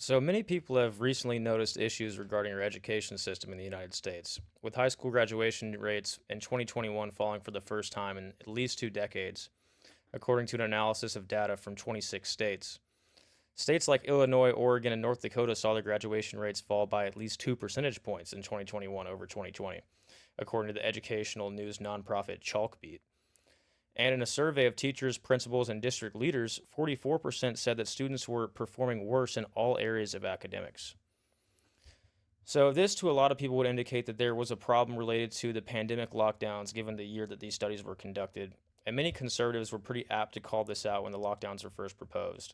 So many people have recently noticed issues regarding our education system in the United States, with high school graduation rates in 2021 falling for the first time in at least 2 decades, according to an analysis of data from 26 states. States like Illinois, Oregon, and North Dakota saw their graduation rates fall by at least 2 percentage points in 2021 over 2020, according to the educational news nonprofit Chalkbeat. And in a survey of teachers, principals, and district leaders, 44% said that students were performing worse in all areas of academics. So, this to a lot of people would indicate that there was a problem related to the pandemic lockdowns given the year that these studies were conducted. And many conservatives were pretty apt to call this out when the lockdowns were first proposed.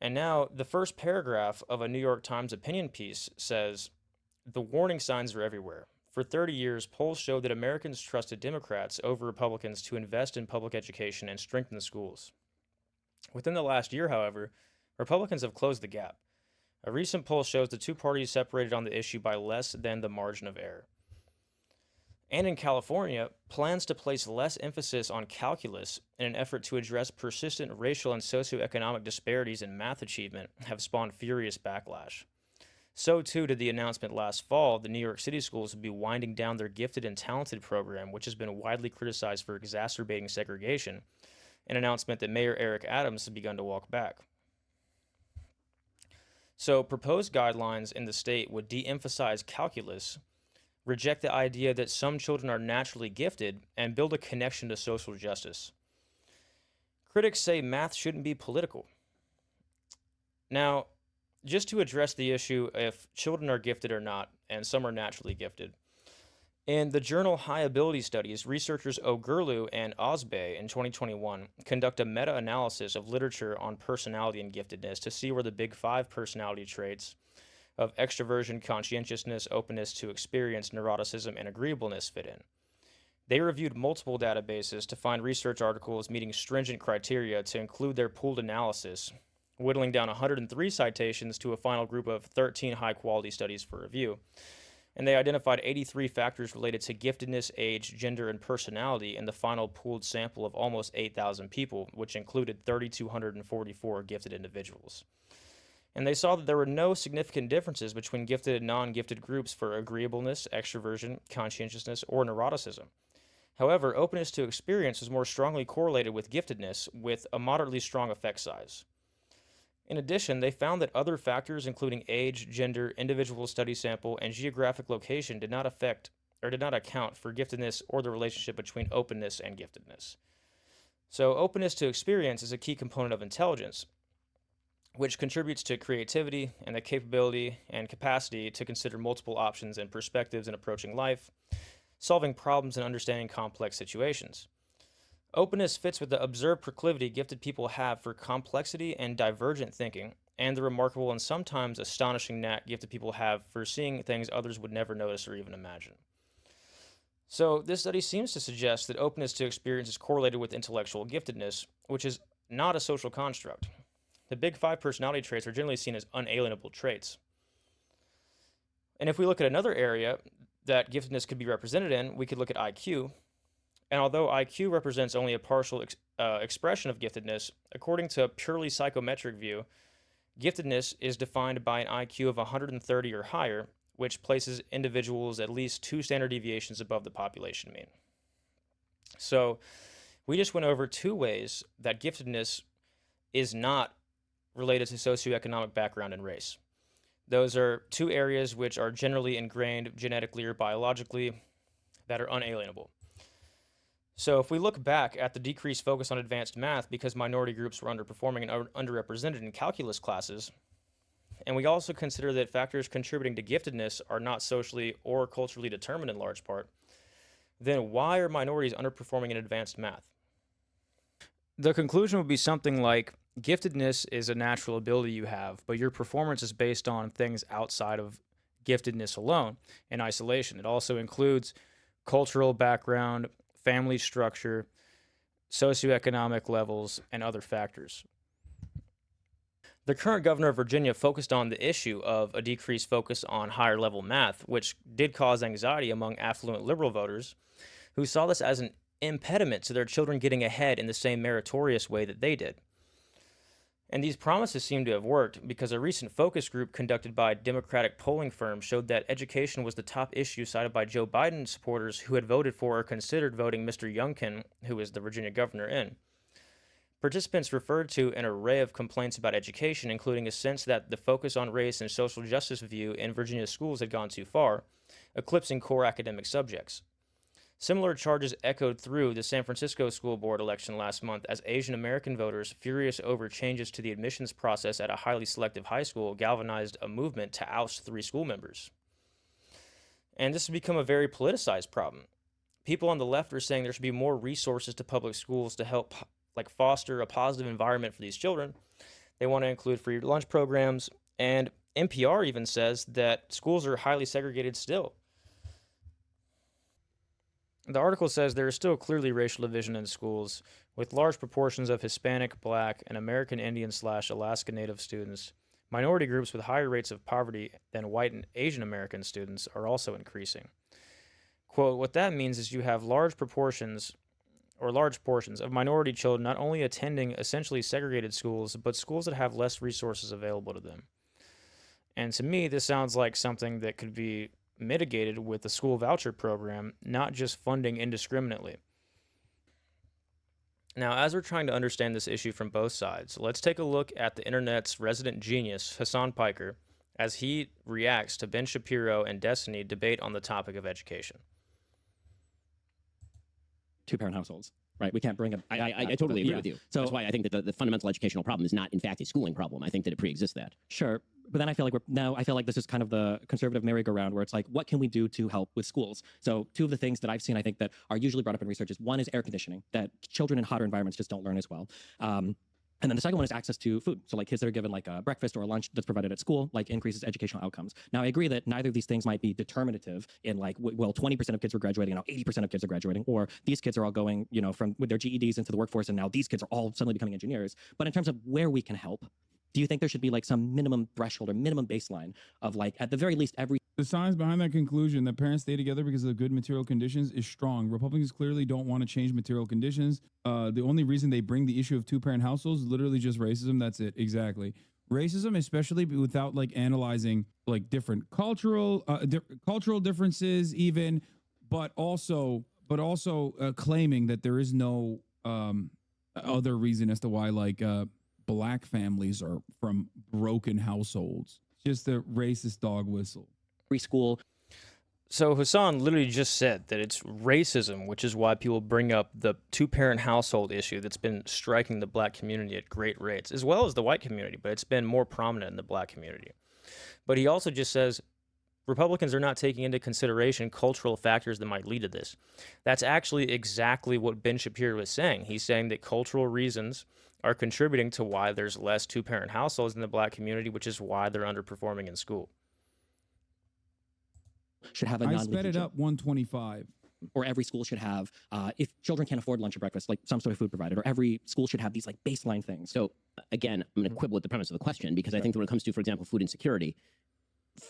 And now, the first paragraph of a New York Times opinion piece says the warning signs are everywhere. For 30 years, polls showed that Americans trusted Democrats over Republicans to invest in public education and strengthen the schools. Within the last year, however, Republicans have closed the gap. A recent poll shows the two parties separated on the issue by less than the margin of error. And in California, plans to place less emphasis on calculus in an effort to address persistent racial and socioeconomic disparities in math achievement have spawned furious backlash. So too did the announcement last fall that New York City schools would be winding down their gifted and talented program, which has been widely criticized for exacerbating segregation, an announcement that Mayor Eric Adams has begun to walk back. So proposed guidelines in the state would de-emphasize calculus, reject the idea that some children are naturally gifted, and build a connection to social justice. Critics say math shouldn't be political. Now, just to address the issue if children are gifted or not, and some are naturally gifted. In the journal High Ability Studies, researchers Ogurlu and Osbe in 2021 conduct a meta-analysis of literature on personality and giftedness to see where the big five personality traits of extroversion, conscientiousness, openness to experience, neuroticism, and agreeableness fit in. They reviewed multiple databases to find research articles meeting stringent criteria to include their pooled analysis, whittling down 103 citations to a final group of 13 high-quality studies for review. And they identified 83 factors related to giftedness, age, gender, and personality in the final pooled sample of almost 8,000 people, which included 3,244 gifted individuals. And they saw that there were no significant differences between gifted and non-gifted groups for agreeableness, extroversion, conscientiousness, or neuroticism. However, openness to experience was more strongly correlated with giftedness, with a moderately strong effect size. In addition, they found that other factors, including age, gender, individual study sample, and geographic location, did not account for giftedness or the relationship between openness and giftedness. So, openness to experience is a key component of intelligence, which contributes to creativity and the capability and capacity to consider multiple options and perspectives in approaching life, solving problems and understanding complex situations. Openness fits with the observed proclivity gifted people have for complexity and divergent thinking, and the remarkable and sometimes astonishing knack gifted people have for seeing things others would never notice or even imagine. So, this study seems to suggest that openness to experience is correlated with intellectual giftedness, which is not a social construct. The big five personality traits are generally seen as unalienable traits. And if we look at another area that giftedness could be represented in, we could look at IQ. And although IQ represents only a partial expression of giftedness, according to a purely psychometric view, giftedness is defined by an IQ of 130 or higher, which places individuals at least 2 standard deviations above the population mean. So, we just went over 2 ways that giftedness is not related to socioeconomic background and race. Those are 2 areas which are generally ingrained genetically or biologically that are unalienable. So if we look back at the decreased focus on advanced math because minority groups were underperforming and underrepresented in calculus classes, and we also consider that factors contributing to giftedness are not socially or culturally determined in large part, then why are minorities underperforming in advanced math? The conclusion would be something like, giftedness is a natural ability you have, but your performance is based on things outside of giftedness alone in isolation. It also includes cultural background, family structure, socioeconomic levels, and other factors. The current governor of Virginia focused on the issue of a decreased focus on higher level math, which did cause anxiety among affluent liberal voters who saw this as an impediment to their children getting ahead in the same meritorious way that they did. And these promises seem to have worked because a recent focus group conducted by a Democratic polling firm showed that education was the top issue cited by Joe Biden supporters who had voted for or considered voting Mr. Youngkin, who is the Virginia governor, in. Participants referred to an array of complaints about education, including a sense that the focus on race and social justice view in Virginia's schools had gone too far, eclipsing core academic subjects. Similar charges echoed through the San Francisco school board election last month as Asian American voters, furious over changes to the admissions process at a highly selective high school, galvanized a movement to oust 3 school members. And this has become a very politicized problem. People on the left are saying there should be more resources to public schools to help foster a positive environment for these children. They want to include free lunch programs, and NPR even says that schools are highly segregated still. The article says there is still clearly racial division in schools, with large proportions of Hispanic, Black, and American Indian/Alaska Native students. Minority groups with higher rates of poverty than white and Asian American students are also increasing. Quote, what that means is you have large portions of minority children not only attending essentially segregated schools, but schools that have less resources available to them. And to me, this sounds like something that could be mitigated with the school voucher program, not just funding indiscriminately. Now, as we're trying to understand this issue from both sides, let's take a look at the internet's resident genius, Hasan Piker, as he reacts to Ben Shapiro and Destiny debate on the topic of education. Two-parent households, right? We can't bring up. I totally agree with you. So that's why I think that the fundamental educational problem is not, in fact, a schooling problem. I think that it pre-exists that. Sure. But then I feel like this is kind of the conservative merry-go-round where it's like, what can we do to help with schools? So two of the things that I've seen, I think, that are usually brought up in research is one is air conditioning, that children in hotter environments just don't learn as well. And then the second one is access to food. So like kids that are given like a breakfast or a lunch that's provided at school, like increases educational outcomes. Now I agree that neither of these things might be determinative in like, well, 20% of kids were graduating and now 80% of kids are graduating, or these kids are all going, from with their GEDs into the workforce and now these kids are all suddenly becoming engineers. But in terms of where we can help, do you think there should be like some minimum threshold or minimum baseline of like, at the very least, The science behind that conclusion that parents stay together because of good material conditions is strong. Republicans clearly don't want to change material conditions. The only reason they bring the issue of two-parent households is literally just racism. That's it. Exactly. Racism, especially without like analyzing like different cultural differences even, but also claiming that there is no other reason as to why like Black families are from broken households. Just a racist dog whistle. Free school. So Hasan literally just said that it's racism, which is why people bring up the two-parent household issue that's been striking the Black community at great rates, as well as the white community, but it's been more prominent in the Black community. But he also just says Republicans are not taking into consideration cultural factors that might lead to this. That's actually exactly what Ben Shapiro is saying. He's saying that cultural reasons are contributing to why there's less two-parent households in the Black community, which is why they're underperforming in school. Should have a I sped it up 125. Or every school should have, if children can't afford lunch or breakfast, like some sort of food provided, or every school should have these like baseline things. So again, I'm going to quibble with the premise of the question because I think that when it comes to, for example, food insecurity,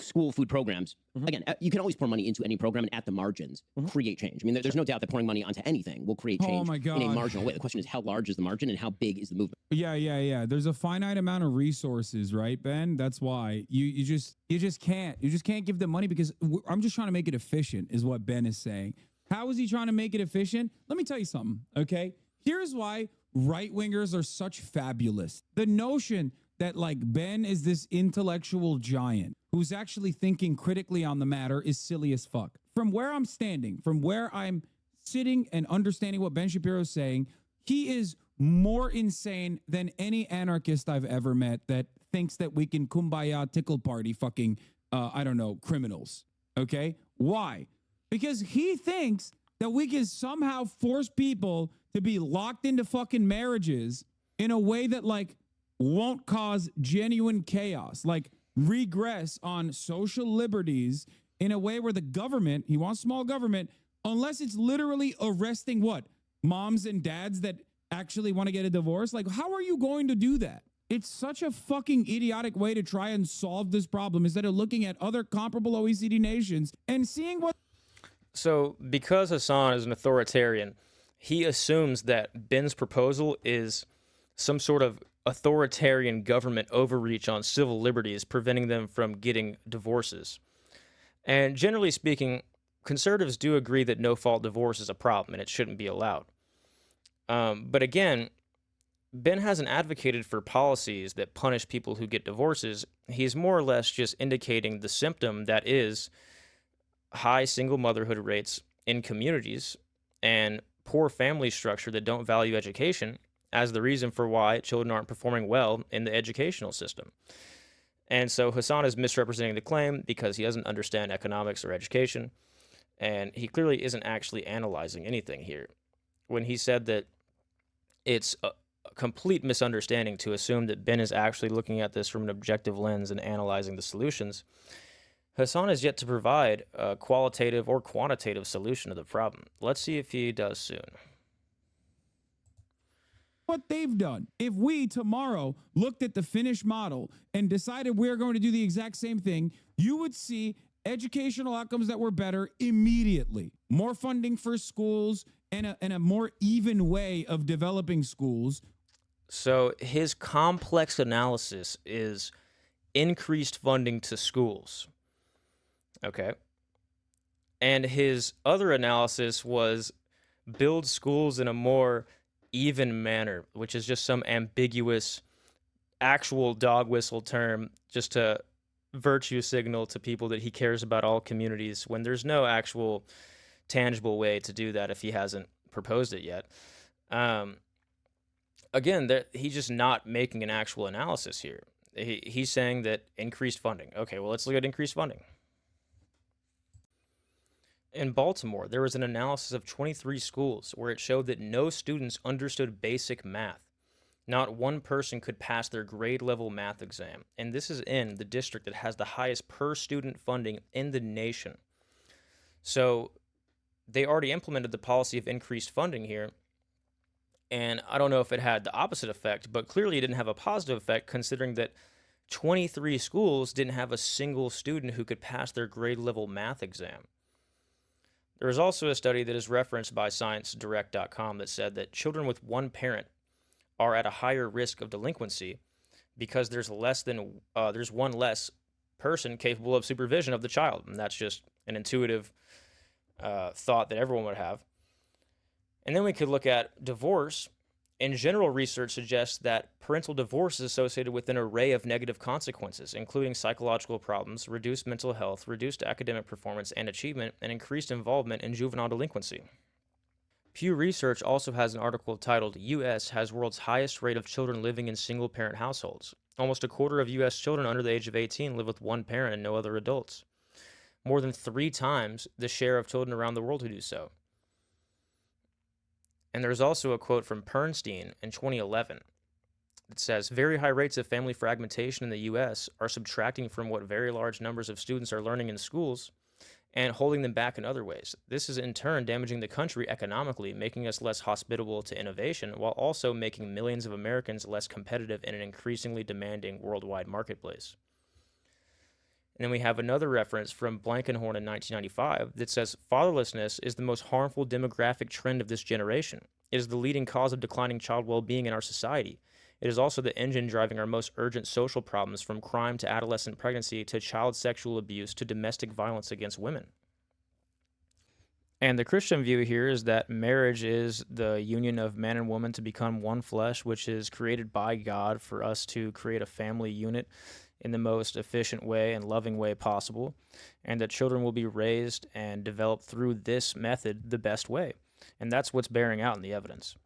school food programs, again, you can always pour money into any program and at the margins create change. I mean, there's no doubt that pouring money onto anything will create change in a marginal way. The question is how large is the margin and how big is the movement? Yeah. There's a finite amount of resources, right, Ben? That's why you just can't give them money because I'm just trying to make it efficient is what Ben is saying. How is he trying to make it efficient? Let me tell you something, okay? Here's why right-wingers are such fabulous. The notion that like Ben is this intellectual giant who's actually thinking critically on the matter is silly as fuck. From where I'm standing, from where I'm sitting and understanding what Ben Shapiro is saying, he is more insane than any anarchist I've ever met that thinks that we can kumbaya tickle party fucking, criminals. Okay? Why? Because he thinks that we can somehow force people to be locked into fucking marriages in a way that like won't cause genuine chaos, like regress on social liberties in a way where the government, he wants small government, unless it's literally arresting what? Moms and dads that actually want to get a divorce? Like, how are you going to do that? It's such a fucking idiotic way to try and solve this problem instead of looking at other comparable OECD nations and seeing what. So because Hasan is an authoritarian, he assumes that Ben's proposal is some sort of authoritarian government overreach on civil liberties, preventing them from getting divorces. And generally speaking, conservatives do agree that no-fault divorce is a problem and it shouldn't be allowed. But again, Ben hasn't advocated for policies that punish people who get divorces. He's more or less just indicating the symptom that is high single motherhood rates in communities and poor family structure that don't value education as the reason for why children aren't performing well in the educational system. And so Hasan is misrepresenting the claim because he doesn't understand economics or education, and he clearly isn't actually analyzing anything here. When he said that it's a complete misunderstanding to assume that Ben is actually looking at this from an objective lens and analyzing the solutions, Hasan has yet to provide a qualitative or quantitative solution to the problem. Let's see if he does soon. What they've done. If we tomorrow looked at the Finnish model and decided we're going to do the exact same thing, you would see educational outcomes that were better immediately. More funding for schools and a more even way of developing schools. So his complex analysis is increased funding to schools. Okay. And his other analysis was build schools in a more even manner, which is just some ambiguous actual dog whistle term just to virtue signal to people that he cares about all communities when there's no actual tangible way to do that if he hasn't proposed it yet. Again, he's just not making an actual analysis here. He's saying that increased funding. Okay, well, let's look at increased funding. In Baltimore, there was an analysis of 23 schools where it showed that no students understood basic math. Not one person could pass their grade level math exam. And this is in the district that has the highest per student funding in the nation. So they already implemented the policy of increased funding here. And I don't know if it had the opposite effect, but clearly it didn't have a positive effect considering that 23 schools didn't have a single student who could pass their grade level math exam. There is also a study that is referenced by ScienceDirect.com that said that children with one parent are at a higher risk of delinquency because there's one less person capable of supervision of the child, and that's just an intuitive thought that everyone would have. And then we could look at divorce. In general, research suggests that parental divorce is associated with an array of negative consequences, including psychological problems, reduced mental health, reduced academic performance and achievement, and increased involvement in juvenile delinquency. Pew Research also has an article titled, U.S. has world's highest rate of children living in single-parent households. Almost a quarter of U.S. children under the age of 18 live with one parent and no other adults. More than 3 times the share of children around the world who do so. And there's also a quote from Pernstein in 2011 that says, very high rates of family fragmentation in the U.S. are subtracting from what very large numbers of students are learning in schools and holding them back in other ways. This is in turn damaging the country economically, making us less hospitable to innovation, while also making millions of Americans less competitive in an increasingly demanding worldwide marketplace. And then we have another reference from Blankenhorn in 1995 that says, fatherlessness is the most harmful demographic trend of this generation. It is the leading cause of declining child well-being in our society. It is also the engine driving our most urgent social problems, from crime to adolescent pregnancy to child sexual abuse to domestic violence against women. And the Christian view here is that marriage is the union of man and woman to become one flesh, which is created by God for us to create a family unit in the most efficient way and loving way possible, and that children will be raised and developed through this method the best way. And that's what's bearing out in the evidence.